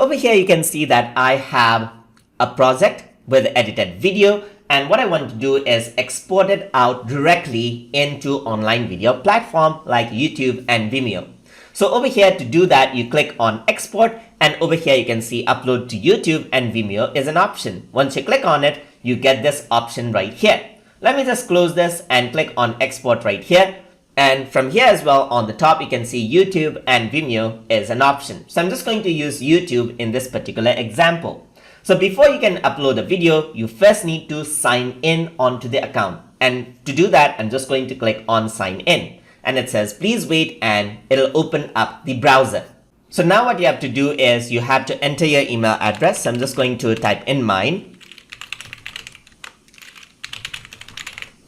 over here you can see that I have a project with edited video, and what I want to do is export it out directly into online video platform like YouTube and Vimeo. So over here to do that, you click on export, and over here you can see upload to YouTube and Vimeo is an option. Once you click on it, you get this option right here. Let me just close this and click on export right here. And from here as well on the top, you can see YouTube and Vimeo is an option. So I'm just going to use YouTube in this particular example. So before you can upload a video, you first need to sign in onto the account. And to do that, I'm just going to click on sign in. And it says, please wait, and it'll open up the browser. So now what you have to do is you have to enter your email address. So I'm just going to type in mine.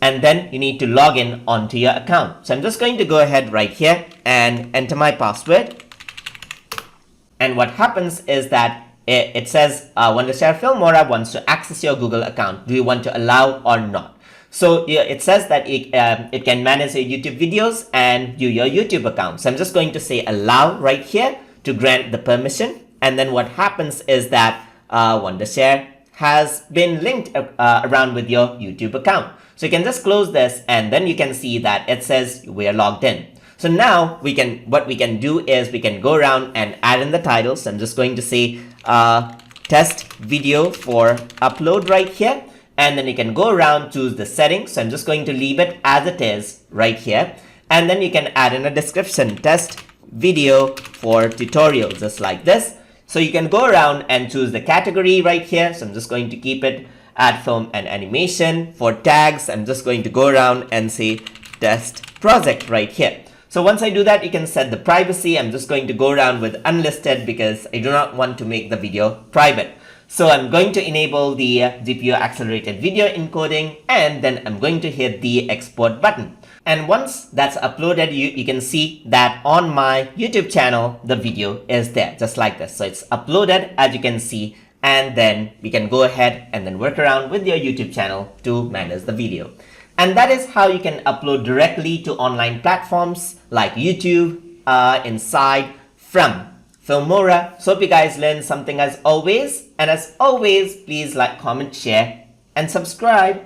And then you need to log in onto your account. So I'm just going to go ahead right here and enter my password. And what happens is that it says, Wondershare Filmora wants to access your Google account. Do you want to allow or not? So it says that it can manage your YouTube videos and view your YouTube account. So I'm just going to say allow right here to grant the permission. And then what happens is that Wondershare has been linked around with your YouTube account. So you can just close this, and then you can see that it says we are logged in. So now what we can do is we can go around and add in the title. So I'm just going to say test video for upload right here. And then you can go around, choose the settings. So I'm just going to leave it as it is right here. And then you can add in a description, test video for tutorial, just like this. So you can go around and choose the category right here. So I'm just going to keep it at film and animation. For tags, I'm just going to go around and say test project right here. So once I do that, you can set the privacy. I'm just going to go around with unlisted because I do not want to make the video private. So I'm going to enable the GPU accelerated video encoding, and then I'm going to hit the export button. And once that's uploaded, you can see that on my YouTube channel, the video is there just like this. So it's uploaded, as you can see, and then we can go ahead and then work around with your YouTube channel to manage the video. And that is how you can upload directly to online platforms like YouTube inside from Filmora. So hope you guys learned something as always. And as always, please like, comment, share, and subscribe.